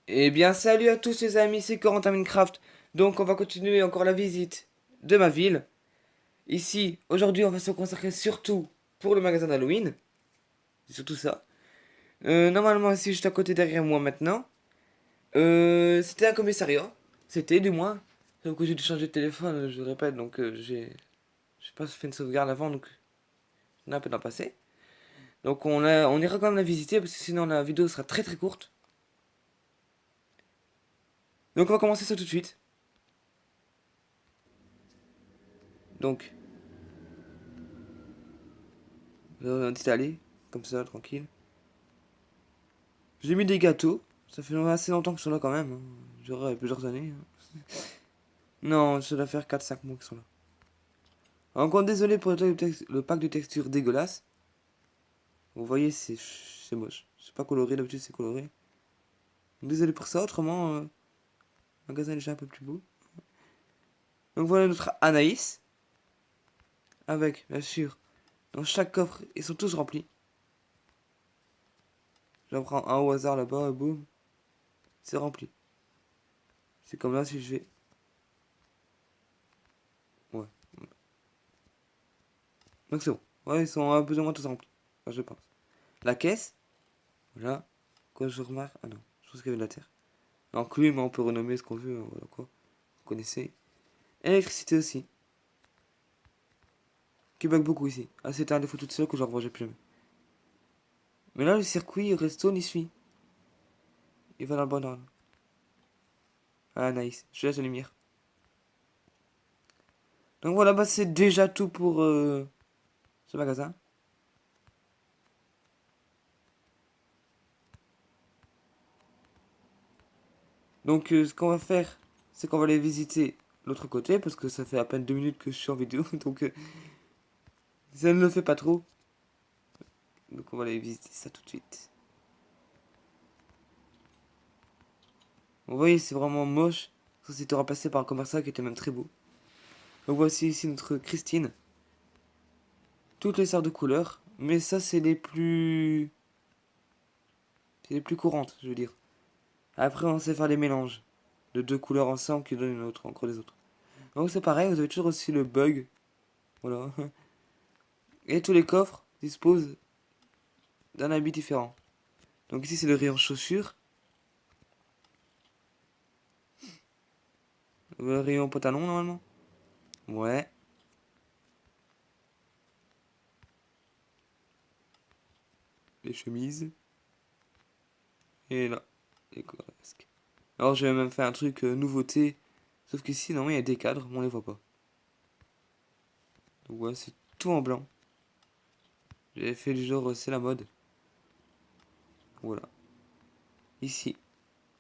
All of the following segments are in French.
Eh bien, salut à tous les amis, c'est Corentin Minecraft. Donc, on va continuer encore la visite de ma ville. Ici, aujourd'hui, on va se consacrer surtout pour le magasin d'Halloween. C'est surtout ça. Normalement, ici, juste à côté derrière moi maintenant. C'était un commissariat. C'était, du moins. Sauf que j'ai dû changer de téléphone, je le répète, donc j'ai pas fait une sauvegarde avant, donc on a un peu d'en passer. Donc, on ira quand même la visiter, parce que sinon la vidéo sera très très courte. Donc, on va commencer ça tout de suite. Donc, on est allé, comme ça, tranquille. J'ai mis des gâteaux. Ça fait assez longtemps qu'ils sont là quand même, hein. J'aurais plusieurs années, hein. Non, ça doit faire 4 5 mois qu'ils sont là. Encore désolé pour le pack de texture dégueulasse. Vous voyez, c'est moche. C'est pas coloré, d'habitude c'est coloré. Désolé pour ça, autrement, le magasin est déjà un peu plus beau. Donc voilà notre Anaïs. Avec, bien sûr, dans chaque coffre, ils sont tous remplis. J'en prends un au hasard là-bas, et boum, c'est rempli. C'est comme là si je vais. Ouais. Donc c'est bon. Ouais, ils sont plus ou moins tous remplis. Enfin, je pense. La caisse, voilà. Quoi, je remarque. Ah non, je pense qu'il y avait de la terre. Enclume, on peut renommer ce qu'on veut, hein, voilà quoi. Vous connaissez. Électricité aussi. Qui bug beaucoup ici. Ah, c'était un défaut tout seul que j'en revois plus jamais. Mais là, le circuit resto n'y suit. Il va dans le bon ordre. Ah, nice. Je laisse la lumière. Donc voilà, bah c'est déjà tout pour ce magasin. Donc ce qu'on va faire, c'est qu'on va aller visiter l'autre côté, parce que ça fait à peine 2 minutes que je suis en vidéo, donc ça ne le fait pas trop. Donc on va aller visiter ça tout de suite. Vous voyez, c'est vraiment moche. Ça c'était remplacé par un commerçant qui était même très beau. Donc voici ici notre Christine. Toutes les sortes de couleurs. Mais ça c'est les plus... C'est les plus courantes, je veux dire. Après on sait faire des mélanges. De deux couleurs ensemble qui donnent une autre, encore des autres. Donc c'est pareil, vous avez toujours aussi le bug. Voilà. Et tous les coffres disposent d'un habit différent. Donc ici c'est le rayon chaussures. Le rayon pantalon normalement. Ouais. Les chemises. Et là, les casques. Alors j'ai même fait un truc nouveauté. Sauf qu'ici, normalement, il y a des cadres, mais on les voit pas. Donc ouais, c'est tout en blanc. J'avais fait du genre, c'est la mode. Voilà. Ici,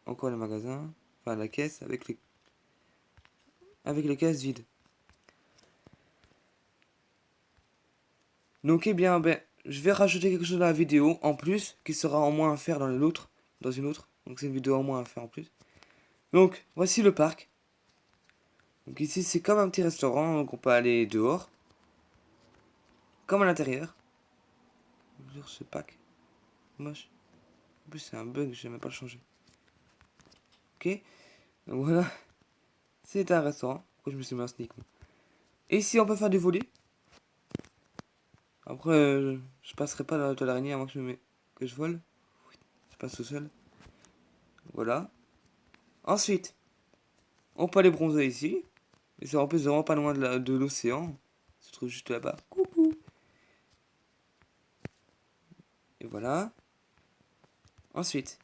encore le magasin. Enfin, la caisse avec les caisses vides. Donc, eh bien, ben, je vais rajouter quelque chose dans la vidéo en plus, qui sera en moins à faire dans l'autre, dans une autre. Donc, c'est une vidéo en moins à faire en plus. Donc, voici le parc. Donc, ici, c'est comme un petit restaurant, donc on peut aller dehors, comme à l'intérieur. Sur ce pack. Moche. En plus, c'est un bug, je vais même pas le changer. Ok. Donc voilà, c'est un restaurant. Pourquoi je me suis mis un sneak? Et ici, on peut faire du volley. Après, je passerai pas de l'araignée avant que que je vole. Je passe tout seul. Voilà. Ensuite, on peut aller bronzer ici. Et c'est en plus vraiment pas loin de l'océan. Ça se trouve juste là-bas. Coucou. Et voilà. Ensuite,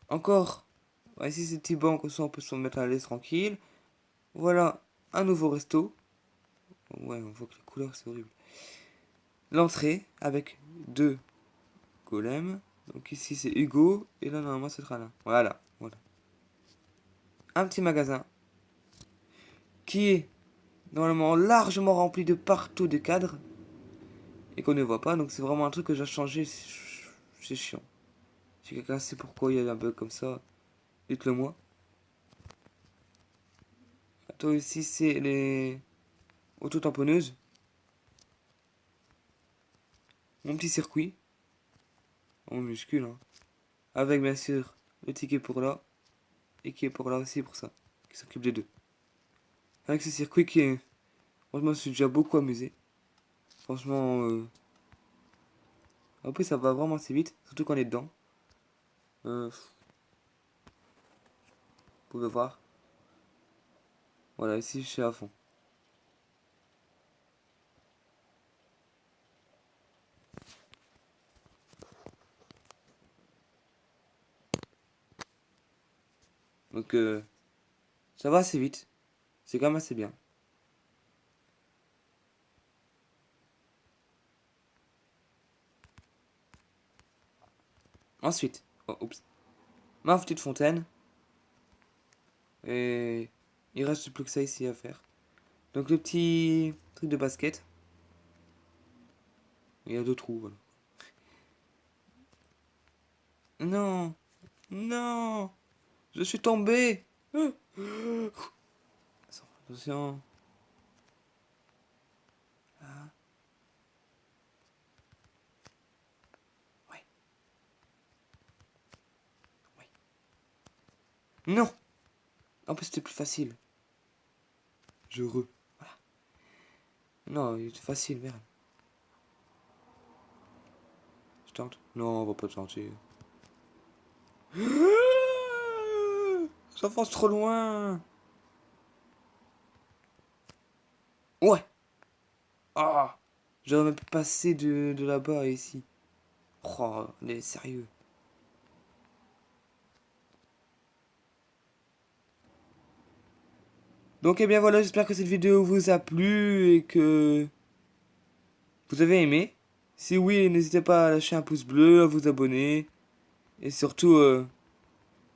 encore. Ouais, ici, c'est petit banc, comme ça on peut se mettre à l'aise tranquille. Voilà, un nouveau resto. Ouais, on voit que les couleurs, c'est horrible. L'entrée avec deux golems. Donc ici, c'est Hugo. Et là, normalement, ce sera là. Voilà, voilà. Un petit magasin qui est normalement largement rempli de partout de cadres et qu'on ne voit pas. Donc c'est vraiment un truc que j'ai changé. C'est chiant. Si quelqu'un sait pourquoi il y a un bug comme ça, dites-le moi. Toi aussi, c'est les auto-tamponneuses. Mon petit circuit en minuscule, hein. Avec bien sûr le ticket pour là. et qui est pour là aussi pour ça, qui s'occupe des deux. Avec ce circuit qui est... Franchement, je suis déjà beaucoup amusé. Franchement, en plus ça va vraiment assez vite, surtout quand on est dedans. Vous pouvez voir. Voilà, ici je suis à fond. Donc ça va assez vite. C'est quand même assez bien. Ensuite, oh, oups, ma petite fontaine. Et il reste plus que ça ici à faire. Donc le petit truc de basket. Il y a deux trous, voilà. Non, non, je suis tombé. Attention. Là. Ouais. Ouais. Non. En plus c'était plus facile. Je re. Voilà. Non, il était facile, merde. Je tente. Non, on va pas tenter. J'avance trop loin. Ouais. Ah. J'aurais même pu passer de là-bas à ici. Oh, on est sérieux. Donc, eh bien voilà, j'espère que cette vidéo vous a plu et que vous avez aimé. Si oui, n'hésitez pas à lâcher un pouce bleu, à vous abonner. Et surtout,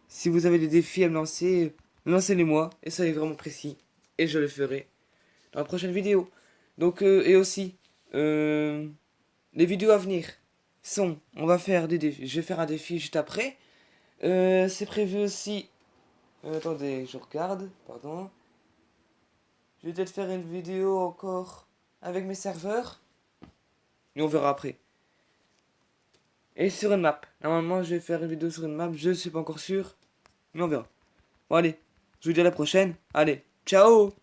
si vous avez des défis à me lancer, lancez-les-moi. Et soyez vraiment précis. Et je le ferai dans la prochaine vidéo. Donc, et aussi, les vidéos à venir sont, on va faire des défis. Je vais faire un défi juste après. C'est prévu aussi. Attendez, je regarde, pardon. Je vais peut-être faire une vidéo encore avec mes serveurs. Et on verra après. Et sur une map. Normalement, je vais faire une vidéo sur une map. Je suis pas encore sûr. Mais on verra. Bon, allez. Je vous dis à la prochaine. Allez. Ciao!